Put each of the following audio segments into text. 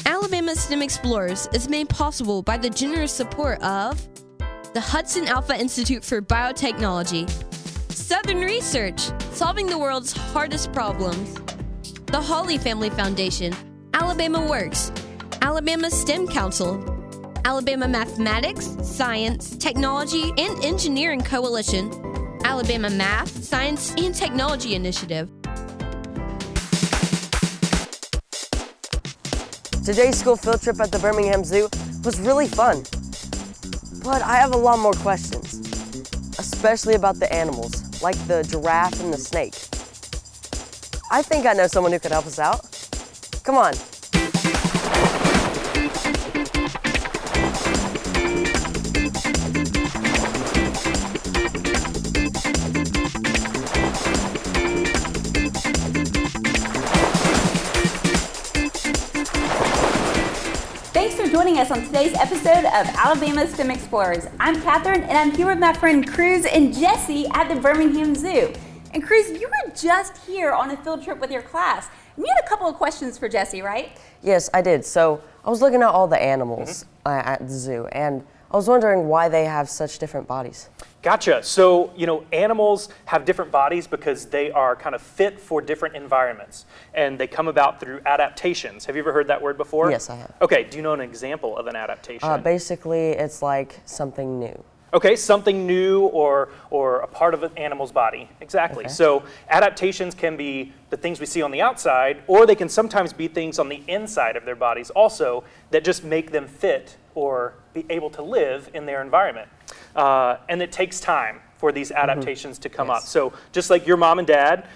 Alabama STEM Explorers is made possible by the generous support of the Hudson Alpha Institute for Biotechnology, Southern Research, solving the world's hardest problems, the Hawley Family Foundation, Alabama Works, Alabama STEM Council, Alabama Mathematics, Science, Technology, and Engineering Coalition, Alabama Math, Science, and Technology Initiative. Today's school field trip at the Birmingham Zoo was really fun. But I have a lot more questions, especially about the animals, like the giraffe and the snake. I think I know someone who could help us out. Come on. Thanks for joining us on today's episode of Alabama STEM Explorers. I'm Kathryn, and I'm here with my friend Cruz and Jesse at the Birmingham Zoo. And Cruz, you were just here on a field trip with your class. And you had a couple of questions for Jesse, right? Yes, I did. So I was looking at all the animals at the zoo, and I was wondering why they have such different bodies. Gotcha. So, animals have different bodies because they are kind of fit for different environments, and they come about through adaptations. Have you ever heard that word before? Yes, I have. Okay, do you know an example of an adaptation? Basically, it's like something new. Okay, something new or a part of an animal's body. Exactly. Okay. So adaptations can be the things we see on the outside, or they can sometimes be things on the inside of their bodies also that just make them fit or be able to live in their environment. And it takes time for these adaptations to come up. So just like your mom and dad,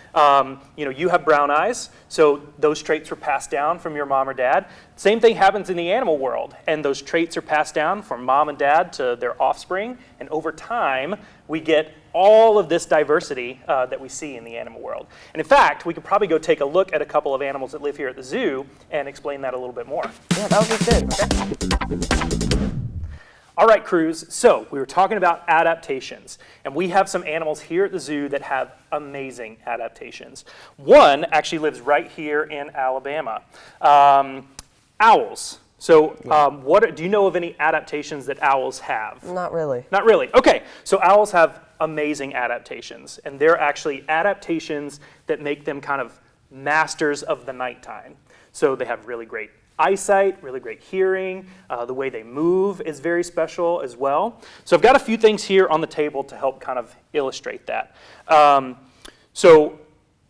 you have brown eyes, so those traits were passed down from your mom or dad. Same thing happens in the animal world, and those traits are passed down from mom and dad to their offspring, and over time, we get all of this diversity that we see in the animal world. And in fact, we could probably go take a look at a couple of animals that live here at the zoo and explain that a little bit more. Yeah, that would be good. All right, Cruz, so we were talking about adaptations, and we have some animals here at the zoo that have amazing adaptations. One actually lives right here in Alabama. Owls. So do you know of any adaptations that owls have? Not really. Not really. Okay, so owls have amazing adaptations, and they're actually adaptations that make them kind of masters of the nighttime. So they have really great eyesight, really great hearing. The way they move is very special as well. So I've got a few things here on the table to help kind of illustrate that. So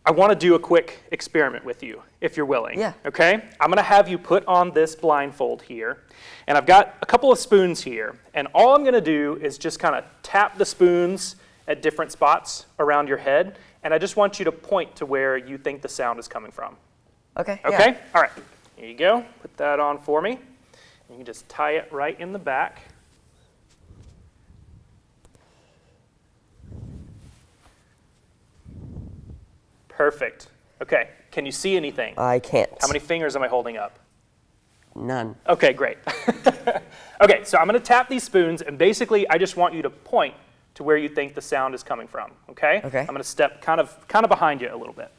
I want to do a quick experiment with you, if you're willing. Yeah. Okay? I'm going to have you put on this blindfold here, and I've got a couple of spoons here, and all I'm going to do is just kind of tap the spoons at different spots around your head, and I just want you to point to where you think the sound is coming from. Okay. Okay? Yeah. All right. Here you go. Put that on for me. You can just tie it right in the back. Perfect. Okay. Can you see anything? I can't. How many fingers am I holding up? None. Okay, great. Okay, so I'm going to tap these spoons, and basically I just want you to point to where you think the sound is coming from. Okay? Okay. I'm going to step kind of behind you a little bit.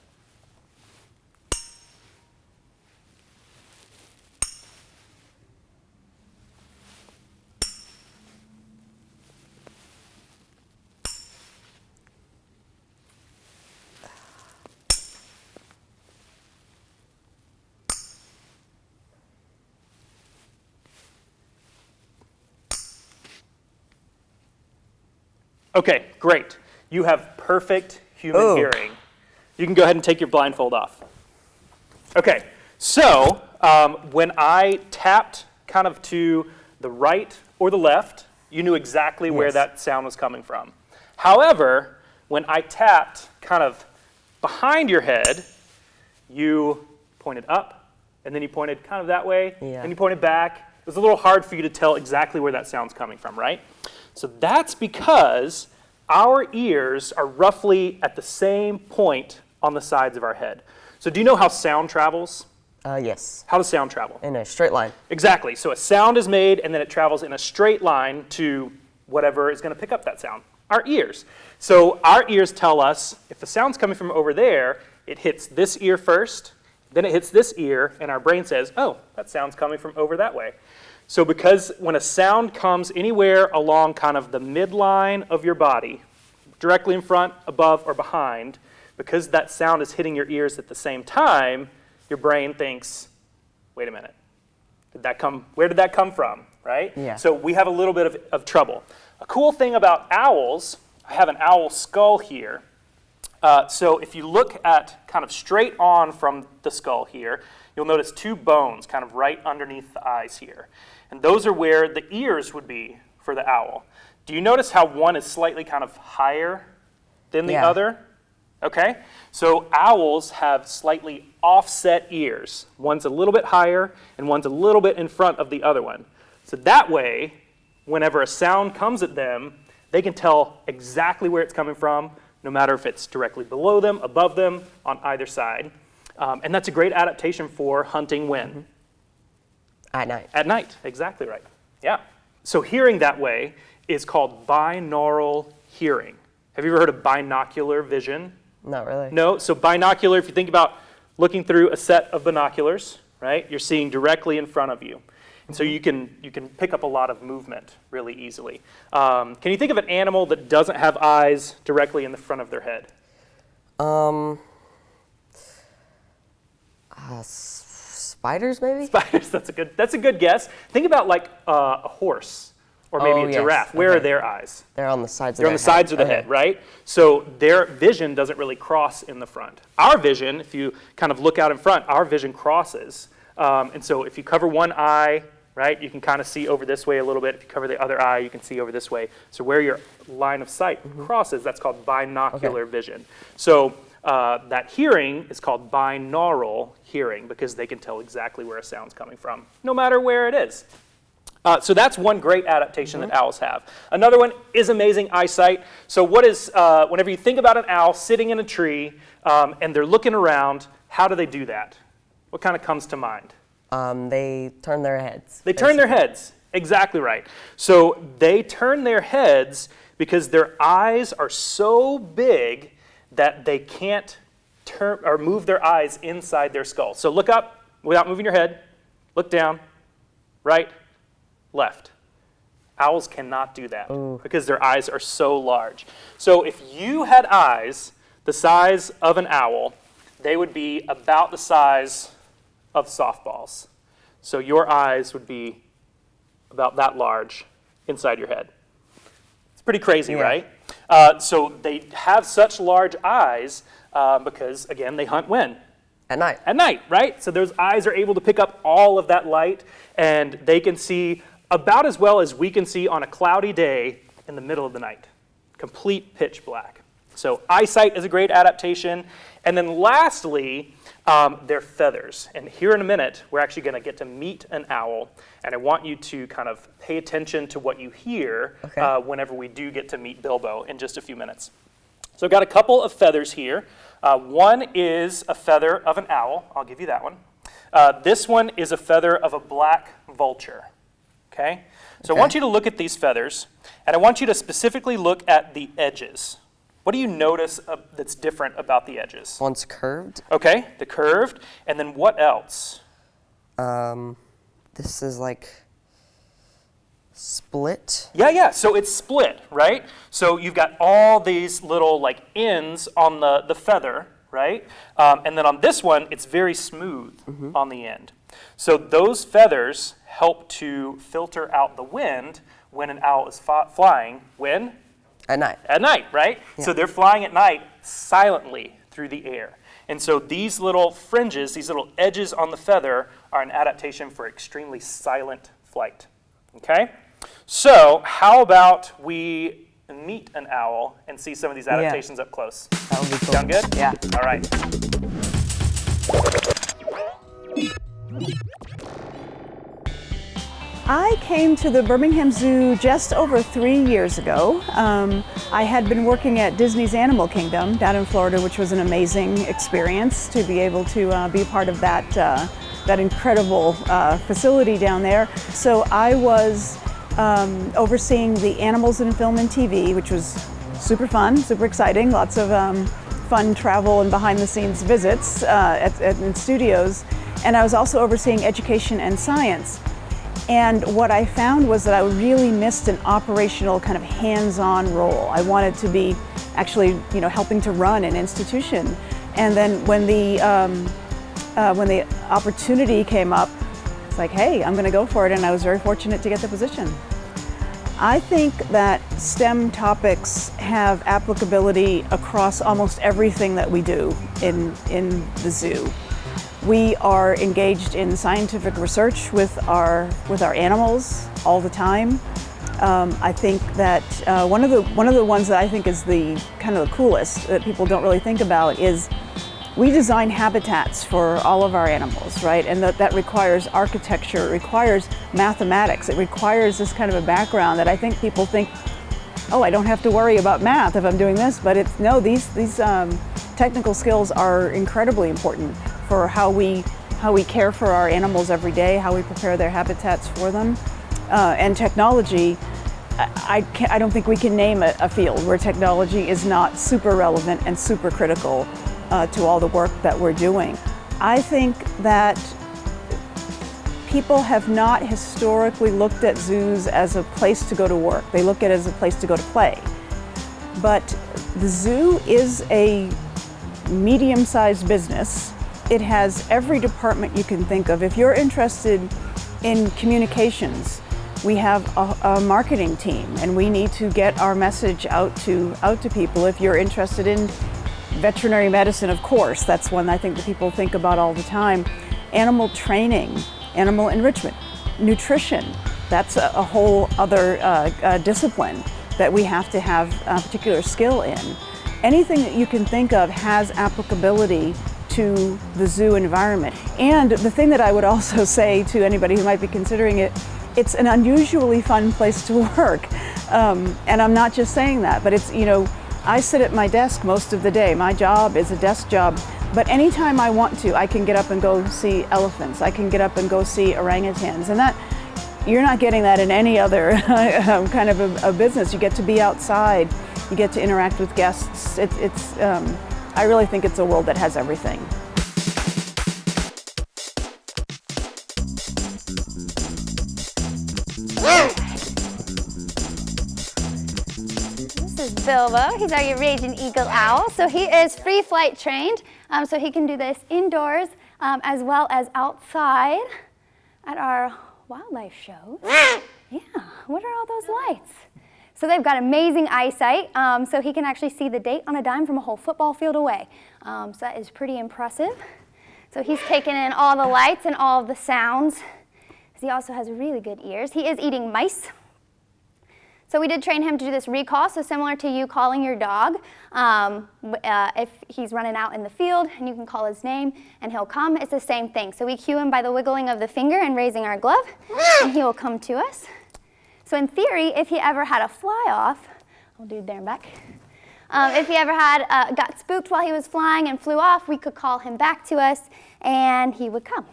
Okay, great. You have perfect human hearing. You can go ahead and take your blindfold off. Okay, so when I tapped kind of to the right or the left, you knew exactly where that sound was coming from. However, when I tapped kind of behind your head, you pointed up, and then you pointed kind of that way, and you pointed back. It was a little hard for you to tell exactly where that sound's coming from, right? So that's because our ears are roughly at the same point on the sides of our head. So do you know how sound travels? Yes. How does sound travel? In a straight line. Exactly. So a sound is made, and then it travels in a straight line to whatever is going to pick up that sound, our ears. So our ears tell us if the sound's coming from over there, it hits this ear first, then it hits this ear, and our brain says, oh, that sound's coming from over that way. So because when a sound comes anywhere along kind of the midline of your body, directly in front, above, or behind, because that sound is hitting your ears at the same time, your brain thinks, wait a minute, where did that come from, right? Yeah. So we have a little bit of trouble. A cool thing about owls, I have an owl skull here. So if you look at kind of straight on from the skull here, you'll notice two bones kind of right underneath the eyes here. And those are where the ears would be for the owl. Do you notice how one is slightly kind of higher than the other? Okay, so owls have slightly offset ears. One's a little bit higher and one's a little bit in front of the other one. So that way, whenever a sound comes at them, they can tell exactly where it's coming from, no matter if it's directly below them, above them, on either side. And that's a great adaptation for hunting when? At night. At night, exactly right. Yeah. So hearing that way is called binaural hearing. Have you ever heard of binocular vision? Not really. No, so binocular, if you think about looking through a set of binoculars, right, you're seeing directly in front of you. And so you can pick up a lot of movement really easily. Can you think of an animal that doesn't have eyes directly in the front of their head? Spiders, maybe? Spiders, that's a good guess. Think about like a horse or maybe a giraffe. Where are their eyes? They're on the sides of They're on the sides of the head, right? So their vision doesn't really cross in the front. Our vision, if you kind of look out in front, our vision crosses. And so if you cover one eye, right, you can kind of see over this way a little bit. If you cover the other eye, you can see over this way. So where your line of sight crosses, that's called binocular vision. So that hearing is called binaural hearing because they can tell exactly where a sound's coming from, no matter where it is. So that's one great adaptation that owls have. Another one is amazing eyesight. So whenever you think about an owl sitting in a tree and they're looking around, how do they do that? What kind of comes to mind? They turn their heads. They turn their heads, exactly right. So they turn their heads because their eyes are so big that they can't turn or move their eyes inside their skull. So look up without moving your head, look down, right, left. Owls cannot do that because their eyes are so large. So if you had eyes the size of an owl, they would be about the size of softballs. So your eyes would be about that large inside your head. It's pretty crazy, right? So they have such large eyes because, again, they hunt when? At night. At night, right? So those eyes are able to pick up all of that light, and they can see about as well as we can see on a cloudy day in the middle of the night. Complete pitch black. So eyesight is a great adaptation. And then lastly, their feathers. And here in a minute, we're actually going to get to meet an owl. And I want you to kind of pay attention to what you hear whenever we do get to meet Bilbo in just a few minutes. So I've got a couple of feathers here. One is a feather of an owl. I'll give you that one. This one is a feather of a black vulture. Okay? So I want you to look at these feathers, and I want you to specifically look at the edges. What do you notice that's different about the edges? One's curved. Okay, the curved. And then what else? This is like split. Yeah, so it's split, right? So you've got all these little like ends on the feather, right? And then on this one, it's very smooth on the end. So those feathers help to filter out the wind when an owl is flying. When? At night. At night, right? Yeah. So they're flying at night silently through the air. And so these little fringes, these little edges on the feather are an adaptation for extremely silent flight. Okay? So how about we meet an owl and see some of these adaptations up close? That would be cool. Sound good? Yeah. All right. I came to the Birmingham Zoo just over 3 years ago. I had been working at Disney's Animal Kingdom down in Florida, which was an amazing experience to be able to be part of that incredible facility down there. So I was overseeing the animals in film and TV, which was super fun, super exciting, lots of fun travel and behind-the-scenes visits in studios, and I was also overseeing education and science. And what I found was that I really missed an operational kind of hands-on role. I wanted to be actually, helping to run an institution. And then when the opportunity came up, it's like, hey, I'm going to go for it, and I was very fortunate to get the position. I think that STEM topics have applicability across almost everything that we do in the zoo. We are engaged in scientific research with our animals all the time. I think that one of the ones that I think is the kind of the coolest that people don't really think about is we design habitats for all of our animals, right? And that requires architecture, it requires mathematics, it requires this kind of a background that I think people think, oh, I don't have to worry about math if I'm doing this, but these technical skills are incredibly important for how we care for our animals every day, how we prepare their habitats for them. And technology, I don't think we can name a field where technology is not super relevant and super critical to all the work that we're doing. I think that people have not historically looked at zoos as a place to go to work. They look at it as a place to go to play. But the zoo is a medium-sized business. It has every department you can think of. If you're interested in communications, we have a marketing team, and we need to get our message out to people. If you're interested in veterinary medicine, of course, that's one I think that people think about all the time. Animal training, animal enrichment, nutrition, that's a whole other discipline that we have to have a particular skill in. Anything that you can think of has applicability to the zoo environment. And the thing that I would also say to anybody who might be considering it, it's an unusually fun place to work. And I'm not just saying that, but it's, I sit at my desk most of the day. My job is a desk job, but anytime I want to, I can get up and go see elephants. I can get up and go see orangutans. And that, you're not getting that in any other kind of a business. You get to be outside, you get to interact with guests. I really think it's a world that has everything. This is Bilbo. He's our Eurasian eagle owl. So he is free flight trained. So he can do this indoors as well as outside at our wildlife shows. Yeah, what are all those lights? So they've got amazing eyesight, so he can actually see the date on a dime from a whole football field away. So that is pretty impressive. So he's taking in all the lights and all of the sounds. He also has really good ears. He is eating mice. So we did train him to do this recall, so similar to you calling your dog. If he's running out in the field and you can call his name and he'll come, it's the same thing. So we cue him by the wiggling of the finger and raising our glove, and he will come to us. So in theory, if he ever had a fly off, I'll do it there and back. If he ever got spooked while he was flying and flew off, we could call him back to us and he would come.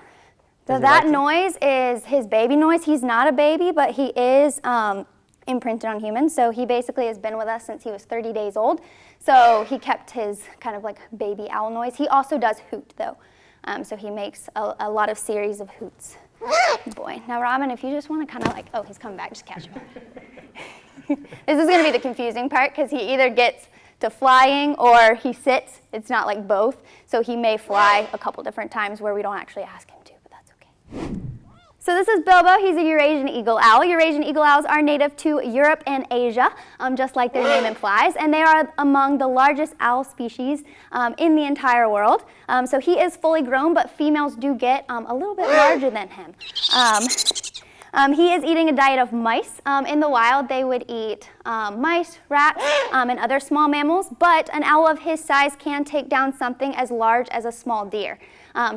So that noise is his baby noise. He's not a baby, but he is imprinted on humans. So he basically has been with us since he was 30 days old. So he kept his kind of like baby owl noise. He also does hoot though. So he makes a lot of series of hoots. Boy. Now Robin, if you just want to kind of like, oh, he's coming back, just catch him. This is going to be the confusing part because he either gets to flying or he sits. It's not like both. So he may fly a couple different times where we don't actually ask him to, but that's okay. So this is Bilbo. He's a Eurasian eagle owl. Eurasian eagle owls are native to Europe and Asia, just like their name implies, and they are among the largest owl species in the entire world. So he is fully grown, but females do get a little bit larger than him. He is eating a diet of mice. In the wild, they would eat mice, rats, and other small mammals, but an owl of his size can take down something as large as a small deer.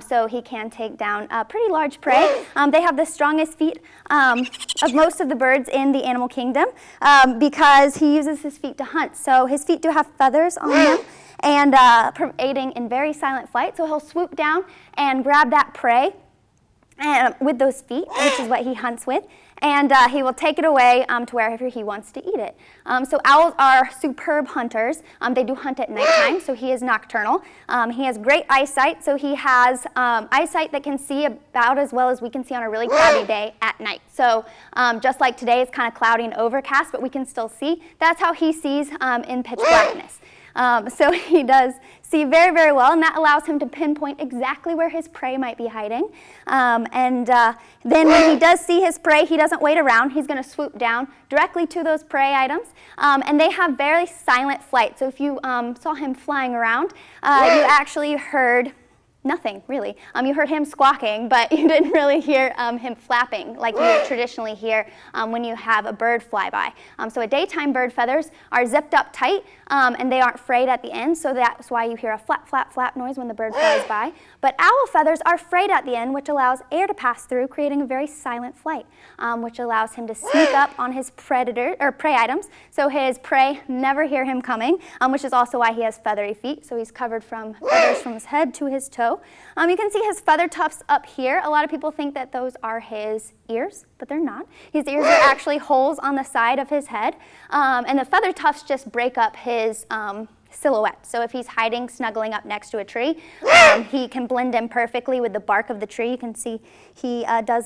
So he can take down pretty large prey. They have the strongest feet of most of the birds in the animal kingdom because he uses his feet to hunt. So his feet do have feathers on them and aiding in very silent flight. So he'll swoop down and grab that prey and with those feet, which is what he hunts with, and he will take it away to wherever he wants to eat it. So owls are superb hunters. They do hunt at nighttime, so he is nocturnal. He has great eyesight, so he has eyesight that can see about as well as we can see on a really cloudy day at night. So just like today, it's kind of cloudy and overcast, but we can still see. That's how he sees in pitch blackness. So he does see very, very well, and that allows him to pinpoint exactly where his prey might be hiding. Then when he does see his prey, he doesn't wait around. He's going to swoop down directly to those prey items, and they have very silent flight. So if you saw him flying around, you actually heard nothing, really. You heard him squawking, but you didn't really hear him flapping like you would traditionally hear when you have a bird fly by. So a daytime bird feathers are zipped up tight, and they aren't frayed at the end, so that's why you hear a flap, flap, flap noise when the bird flies by. But owl feathers are frayed at the end, which allows air to pass through, creating a very silent flight, which allows him to sneak up on his predator or prey items, so his prey never hear him coming, which is also why he has feathery feet, so he's covered from feathers from his head to his toe. You can see his feather tufts up here. A lot of people think that those are his ears, but they're not. His ears are actually holes on the side of his head, and the feather tufts just break up his silhouette. So if he's hiding, snuggling up next to a tree, he can blend in perfectly with the bark of the tree. You can see he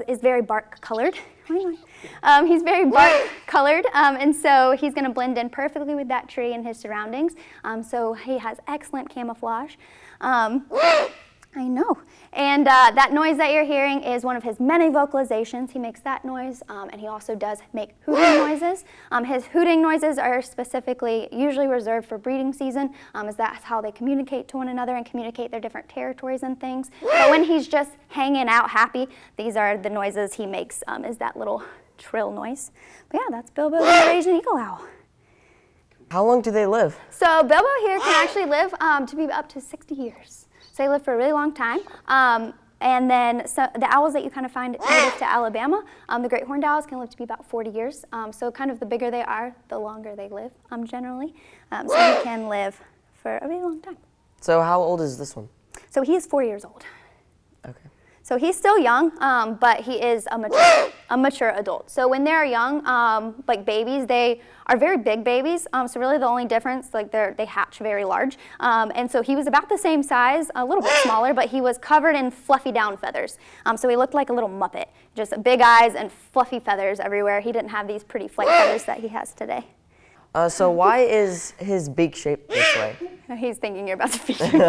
is very bark colored. He's very bark colored, and so he's going to blend in perfectly with that tree and his surroundings. So he has excellent camouflage. I know. And that noise that you're hearing is one of his many vocalizations. He makes that noise, and he also does make hooting noises. His hooting noises are specifically usually reserved for breeding season, as that's how they communicate to one another and communicate their different territories and things. But when he's just hanging out happy, these are the noises he makes, is that little trill noise. But yeah, that's Bilbo the Eurasian eagle owl. How long do they live? So Bilbo here can actually live to be up to 60 years. So they live for a really long time. And then the owls that you kind of find native to Alabama, the great horned owls can live to be about 40 years. So kind of the bigger they are, the longer they live generally. So he can live for a really long time. So how old is this one? So he is 4 years old. Okay. So he's still young, but he is a mature adult. So when they're young, like babies, they are very big babies. So really the only difference, like they hatch very large. And so he was about the same size, a little bit smaller, but he was covered in fluffy down feathers. So he looked like a little Muppet, just big eyes and fluffy feathers everywhere. He didn't have these pretty flight feathers that he has today. So why is his beak shaped this way? He's thinking you're about to feed him.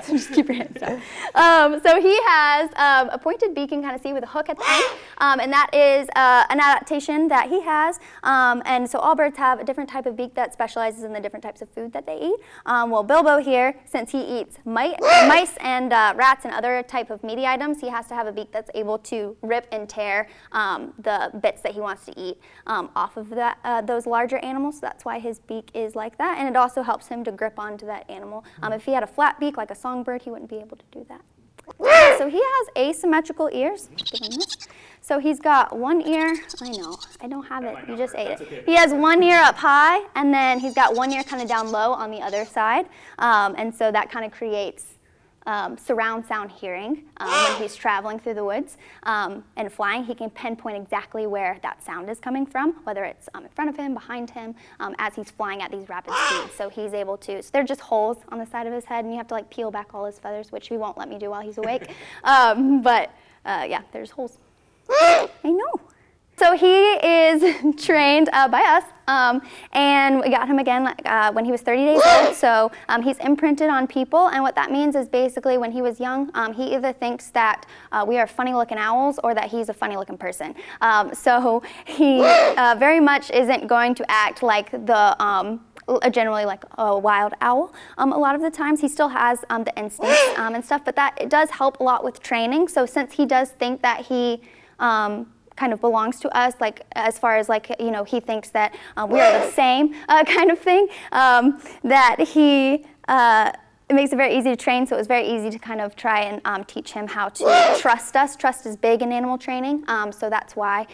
So just keep your hands down. So he has a pointed beak, you can kind of see with a hook at the end. And that is an adaptation that he has. And so all birds have a different type of beak that specializes in the different types of food that they eat. Well, Bilbo here, since he eats mice and rats and other type of meaty items, he has to have a beak that's able to rip and tear the bits that he wants to eat off of those larger animals. So that's why his beak is like that. And it also helps him to grip onto that animal. If he had a flat beak like a songbird, he wouldn't be able to do that. So he has asymmetrical ears. So he's got one ear, I know, I don't have it, you just ate it. Okay. He has one ear up high, and then he's got one ear kind of down low on the other side. And so that kind of creates surround sound hearing when he's traveling through the woods and flying. He can pinpoint exactly where that sound is coming from, whether it's in front of him, behind him, as he's flying at these rapid speeds. So he's able to, so they're just holes on the side of his head, and you have to like peel back all his feathers, which he won't let me do while he's awake. Yeah, there's holes. I know. So he is trained by us, and we got him again when he was 30 days old, so he's imprinted on people, and what that means is basically when he was young, he either thinks that we are funny-looking owls or that he's a funny-looking person. So he very much isn't going to act like generally like a wild owl. A lot of the times he still has the instincts and stuff, but it does help a lot with training. So since he does think that he kind of belongs to us, like as far as like, you know, he thinks that we are the same kind of thing, that he it makes it very easy to train, so it was very easy to kind of try and teach him how to trust us. Trust is big in animal training, so that's why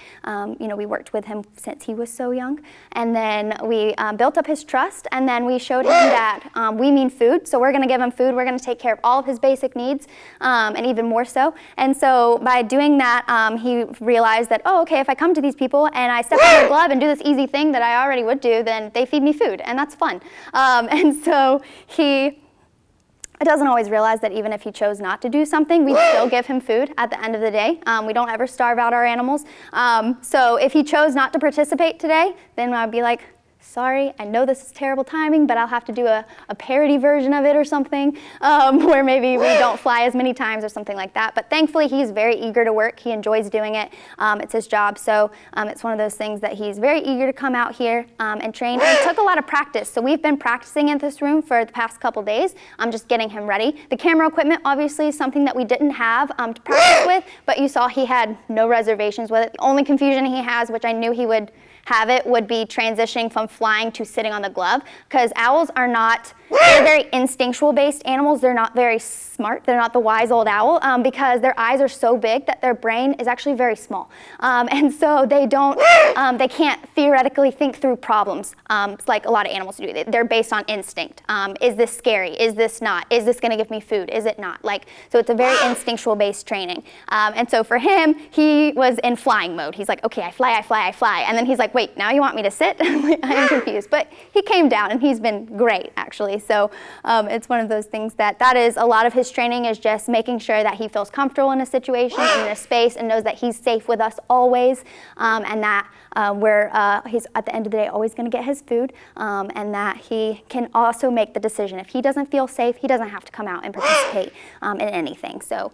we worked with him since he was so young. And then we built up his trust, and then we showed him that we mean food, so we're going to give him food. We're going to take care of all of his basic needs, and even more so. And so by doing that, he realized that, oh, okay, if I come to these people and I step on their glove and do this easy thing that I already would do, then they feed me food, and that's fun. And so he doesn't always realize that even if he chose not to do something, we still give him food at the end of the day. We don't ever starve out our animals. So if he chose not to participate today, then I'd be like, sorry, I know this is terrible timing, but I'll have to do a parody version of it or something, where maybe we don't fly as many times or something like that. But thankfully, he's very eager to work. He enjoys doing it. It's his job. So it's one of those things that he's very eager to come out here and train. And it took a lot of practice. So we've been practicing in this room for the past couple days. I'm just getting him ready. The camera equipment, obviously, is something that we didn't have to practice with, but you saw he had no reservations with it. The only confusion he has, which I knew he would have it, would be transitioning from flying to sitting on the glove, because owls are not, they're very instinctual based animals. They're not very smart. They're not the wise old owl, because their eyes are so big that their brain is actually very small. And so they can't theoretically think through problems like a lot of animals do. They're based on instinct. Is this scary? Is this not? Is this gonna give me food? Is it not? So it's a very instinctual based training. And so for him, he was in flying mode. He's like, okay, I fly. And then he's like, wait, now you want me to sit? I'm confused. But he came down and he's been great, actually. So it's one of those things that is a lot of his training, is just making sure that he feels comfortable in a situation, in a space, and knows that he's safe with us always, and that he's at the end of the day always going to get his food, and that he can also make the decision. If he doesn't feel safe, he doesn't have to come out and participate in anything. So,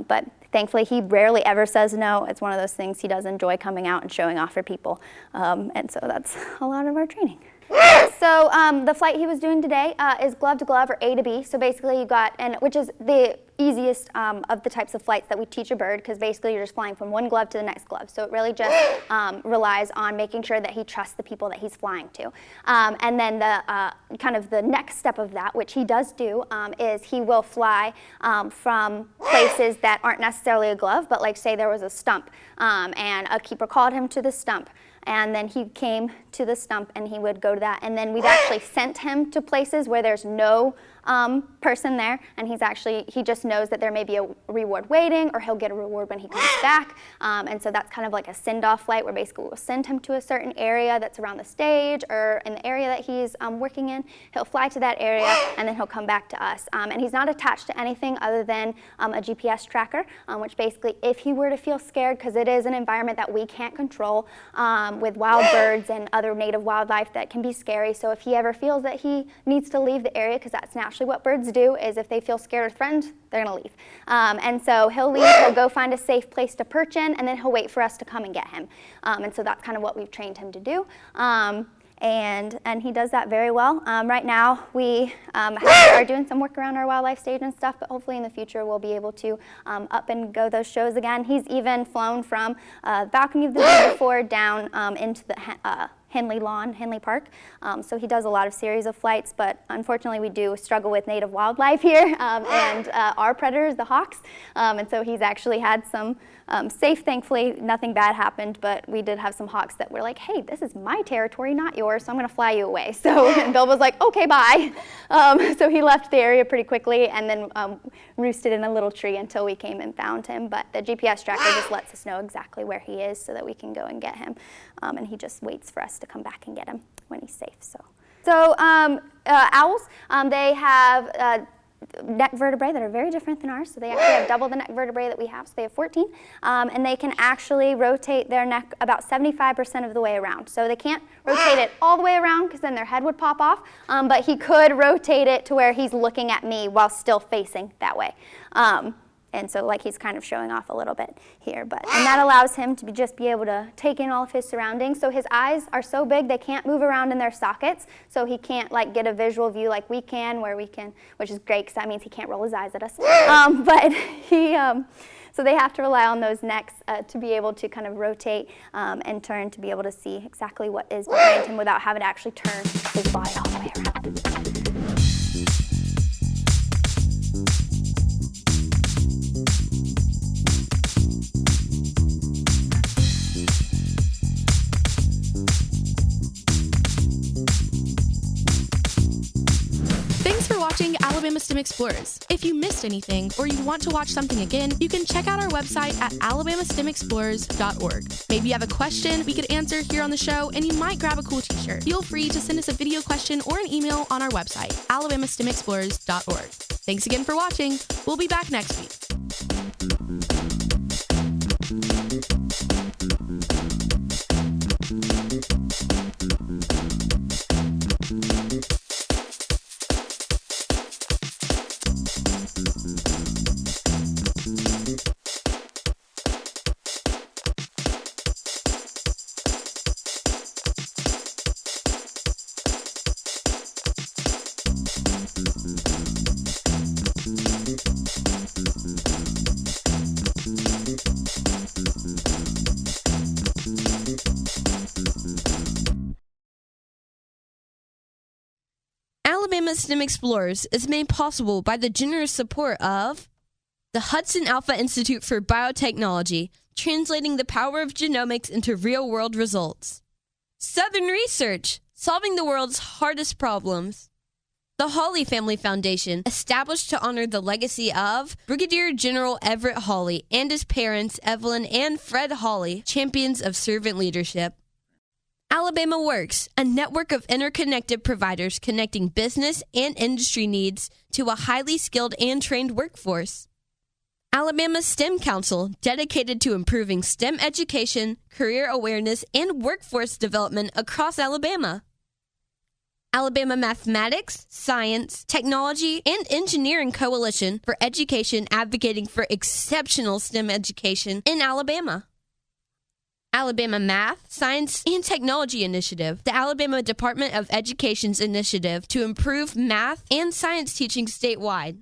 but thankfully, he rarely ever says no. It's one of those things he does enjoy coming out and showing off for people, and so that's a lot of our training. So the flight he was doing today is glove to glove, or A to B. So basically you got, which is the easiest of the types of flights that we teach a bird, because basically you're just flying from one glove to the next glove. So it really just relies on making sure that he trusts the people that he's flying to. And then the kind of the next step of that, which he does do, is he will fly from places that aren't necessarily a glove, but like say there was a stump, and a keeper called him to the stump. And then he came to the stump and he would go to that. And then we've actually sent him to places where there's no person there, and he just knows that there may be a reward waiting, or he'll get a reward when he comes back. And so that's kind of like a send-off flight, where basically we'll send him to a certain area that's around the stage or in the area that he's working in. He'll fly to that area and then he'll come back to us. And he's not attached to anything other than a GPS tracker, which basically, if he were to feel scared, because it is an environment that we can't control, with wild birds and other native wildlife that can be scary. So if he ever feels that he needs to leave the area, because that's naturally what birds do, is if they feel scared or threatened, they're gonna leave. And so he'll leave, he'll go find a safe place to perch in, and then he'll wait for us to come and get him. And so that's kind of what we've trained him to do. And he does that very well. Right now we are doing some work around our wildlife stage and stuff, but hopefully in the future we'll be able to up and go those shows again. He's even flown from the balcony of the zoo before down into the Henley Park. So he does a lot of series of flights, but unfortunately we do struggle with native wildlife here, and our predators, the hawks. And so he's actually had some safe, thankfully, nothing bad happened, but we did have some hawks that were like, hey, this is my territory, not yours, so I'm gonna fly you away. So and Bilbo's like, okay, bye. So he left the area pretty quickly and then roosted in a little tree until we came and found him. But the GPS tracker just lets us know exactly where he is so that we can go and get him. And he just waits for us to come back and get him when he's safe. So owls, they have neck vertebrae that are very different than ours. So they actually have double the neck vertebrae that we have. So they have 14. And they can actually rotate their neck about 75% of the way around. So they can't rotate it all the way around, because then their head would pop off. But he could rotate it to where he's looking at me while still facing that way. And so like he's kind of showing off a little bit here, and that allows him to just be able to take in all of his surroundings. So his eyes are so big they can't move around in their sockets, so he can't like get a visual view like we can, which is great because that means he can't roll his eyes at us. So they have to rely on those necks to be able to kind of rotate and turn to be able to see exactly what is behind him without having to actually turn his body all the way around. Alabama STEM Explorers. If you missed anything or you want to watch something again, you can check out our website at alabamastemexplorers.org. Maybe you have a question we could answer here on the show, and you might grab a cool t-shirt. Feel free to send us a video question or an email on our website, alabamastemexplorers.org. Thanks again for watching. We'll be back next week. Alabama STEM Explorers is made possible by the generous support of the Hudson Alpha Institute for Biotechnology, translating the power of genomics into real-world results. Southern Research, solving the world's hardest problems. The Hawley Family Foundation, established to honor the legacy of Brigadier General Everett Hawley and his parents, Evelyn and Fred Hawley, champions of servant leadership. Alabama Works, a network of interconnected providers connecting business and industry needs to a highly skilled and trained workforce. Alabama STEM Council, dedicated to improving STEM education, career awareness, and workforce development across Alabama. Alabama Mathematics, Science, Technology, and Engineering Coalition for Education, advocating for exceptional STEM education in Alabama. Alabama Math, Science, and Technology Initiative, the Alabama Department of Education's initiative to improve math and science teaching statewide.